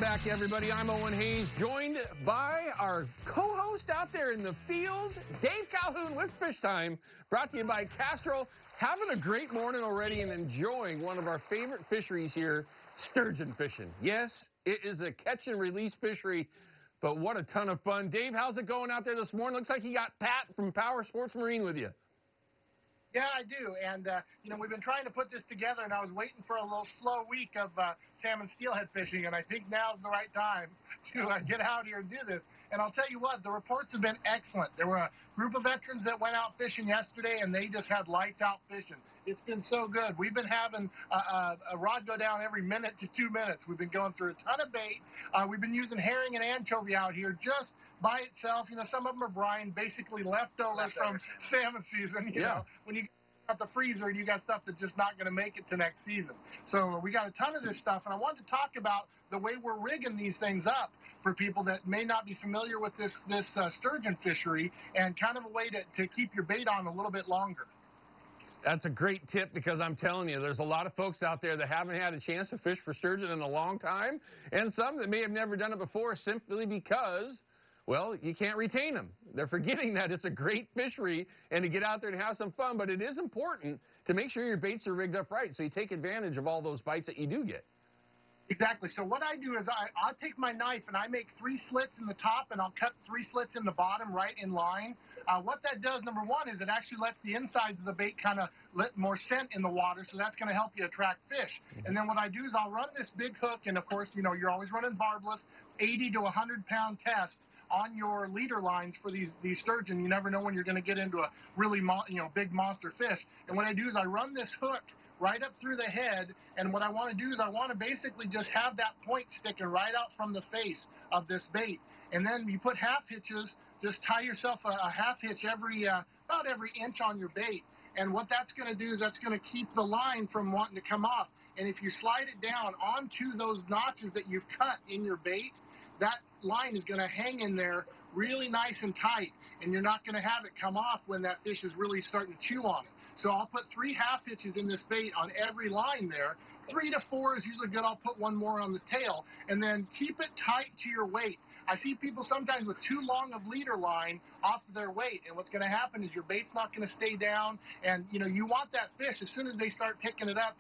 Welcome back, everybody. I'm Owen Hayes, joined by our co-host out there in the field, Dave Calhoun with FishTime, brought to you by Castrol. Having a great morning already and enjoying one of our favorite fisheries here, sturgeon fishing. Yes, it is a catch and release fishery, but what a ton of fun. Dave, how's it going out there this morning? Looks like you got Pat from Power Sports Marine with you. Yeah, I do. And, we've been trying to put this together, and I was waiting for a little slow week of salmon steelhead fishing, and I think now's the right time to get out here and do this. And I'll tell you what, the reports have been excellent. There were a group of veterans that went out fishing yesterday, and they just had lights out fishing. It's been so good. We've been having a rod go down every minute to 2 minutes. We've been going through a ton of bait. We've been using herring and anchovy out here just by itself. Some of them are brine, basically leftovers from salmon season. You know, when you got the freezer and you got stuff that's just not going to make it to next season. So we got a ton of this stuff, and I wanted to talk about the way we're rigging these things up for people that may not be familiar with this sturgeon fishery, and kind of a way to keep your bait on a little bit longer. That's a great tip, because I'm telling you, there's a lot of folks out there that haven't had a chance to fish for sturgeon in a long time, and some that may have never done it before simply because, well, you can't retain them. They're forgetting that it's a great fishery and to get out there and have some fun, but it is important to make sure your baits are rigged up right so you take advantage of all those bites that you do get. Exactly. So what I do is I'll take my knife and I make 3 slits in the top, and I'll cut 3 slits in the bottom right in line. What that does, number one, is it actually lets the insides of the bait kind of let more scent in the water, so that's going to help you attract fish. And then what I do is I'll run this big hook, and of course, you're always running barbless, 80 to 100-pound test on your leader lines for these sturgeon. You never know when you're going to get into a really big monster fish. And what I do is I run this hook right up through the head, and what I want to do is I want to basically just have that point sticking right out from the face of this bait. And then you put half hitches, just tie yourself a half hitch about every inch on your bait. And what that's going to do is that's going to keep the line from wanting to come off. And if you slide it down onto those notches that you've cut in your bait, that line is going to hang in there really nice and tight, and you're not going to have it come off when that fish is really starting to chew on it. So I'll put 3 half hitches in this bait on every line there. 3 to 4 is usually good. I'll put 1 more on the tail, and then keep it tight to your weight. I see people sometimes with too long of leader line off of their weight, and what's going to happen is your bait's not going to stay down, and you want that fish as soon as they start picking it up.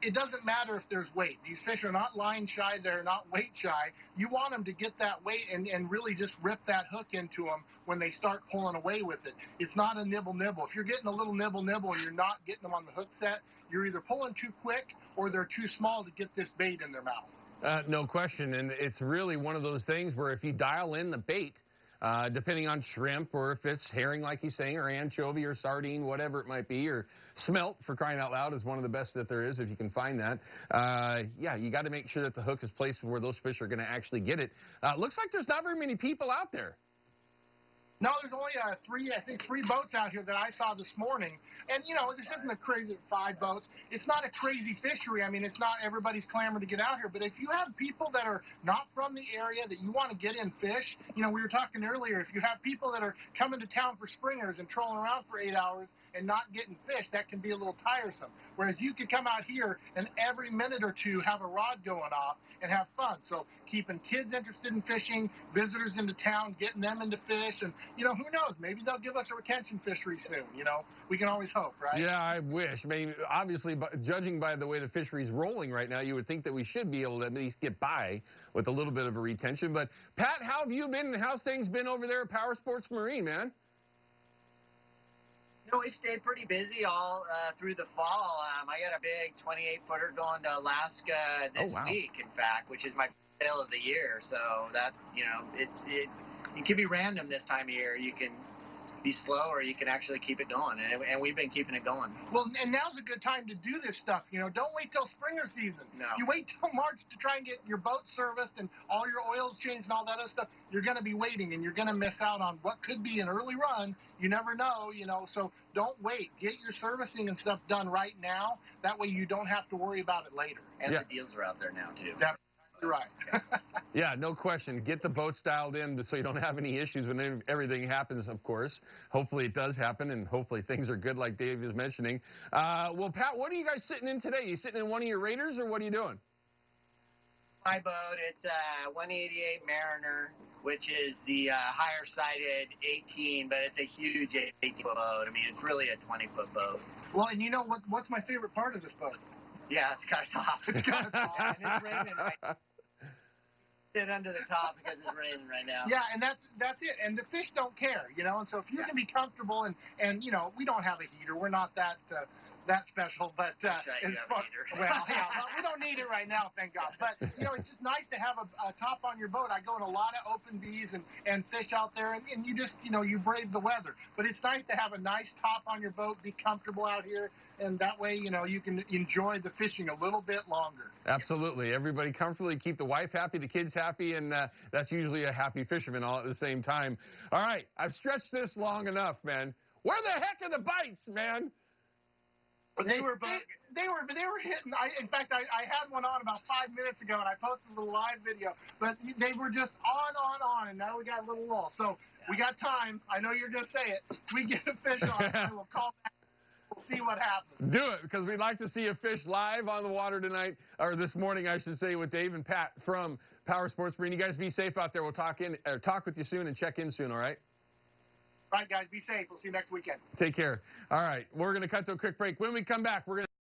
It doesn't matter if there's weight. These fish are not line shy. They're not weight shy. You want them to get that weight and really just rip that hook into them when they start pulling away with it. It's not a nibble. If you're getting a little nibble and you're not getting them on the hook set, you're either pulling too quick or they're too small to get this bait in their mouth. No question, and it's really one of those things where if you dial in the bait, depending on shrimp, or if it's herring, like you're saying, or anchovy, or sardine, whatever it might be, or smelt, for crying out loud, is one of the best that there is, if you can find that. Yeah, you got to make sure that the hook is placed where those fish are going to actually get it. Looks like there's not very many people out there. No, there's only 3 boats out here that I saw this morning. And, this isn't a crazy 5 boats. It's not a crazy fishery. I mean, it's not everybody's clamoring to get out here. But if you have people that are not from the area that you want to get in fish, we were talking earlier, if you have people that are coming to town for springers and trolling around for 8 hours and not getting fish, that can be a little tiresome. Whereas you could come out here and every minute or two have a rod going off and have fun. So keeping kids interested in fishing, visitors into town, getting them into fish, and, who knows? Maybe they'll give us a retention fishery soon. We can always hope, right? Yeah, I wish. I mean, obviously, judging by the way the fishery is rolling right now, you would think that we should be able to at least get by with a little bit of a retention. But, Pat, how have you been, and how's things been over there at Power Sports Marine, man? We stayed pretty busy all through the fall. I got a big 28-footer going to Alaska this week, in fact, which is my sale of the year. So that, it can be random this time of year. You can be slow, or you can actually keep it going, and we've been keeping it going. Well, and now's a good time to do this stuff. Don't wait till springer season. No. You wait till March to try and get your boat serviced and all your oils changed and all that other stuff. You're going to be waiting, and you're going to miss out on what could be an early run. You never know, so don't wait. Get your servicing and stuff done right now. That way you don't have to worry about it later. And the deals are out there now, too. Right. Yeah, no question. Get the boats dialed in so you don't have any issues when everything happens, of course. Hopefully it does happen, and hopefully things are good like Dave is mentioning. Well, Pat, what are you guys sitting in today? You sitting in one of your Raiders, or what are you doing? my boat. It's a 188 Mariner, which is the higher sided 18, but it's a huge 18-foot boat. I mean, it's really a 20-foot boat. Well, and you know what's my favorite part of this boat? Yeah, it's got a top. It's got a top. And it's raining right now. Sit under the top because it's raining right now. Yeah, and that's it. And the fish don't care, you know. And so if you can be comfortable and you know, we don't have a heater. We're not that special, but it's fun. Well, yeah, well, we don't need it right now, thank God. But you know, it's just nice to have a top on your boat. I go in a lot of open B's and fish out there, and you just, you know, you brave the weather. But it's nice to have a nice top on your boat, be comfortable out here, and that way, you know, you can enjoy the fishing a little bit longer. Absolutely. Everybody comfortably, keep the wife happy, the kids happy, and that's usually a happy fisherman all at the same time. All right, I've stretched this long enough, man. Where the heck are the bites, man? They were hitting. In fact, I had one on about 5 minutes ago, and I posted a little live video. But they were just on, and now we got a little lull. So we got time. I know you're going to say it. We get a fish on, I will call back. We'll see what happens. Do it, because we'd like to see a fish live on the water tonight, or this morning, I should say, with Dave and Pat from Power Sports Marine. You guys be safe out there. We'll talk with you soon and check in soon, all right? All right, guys, be safe. We'll see you next weekend. Take care. All right, we're going to cut to a quick break. When we come back, we're going to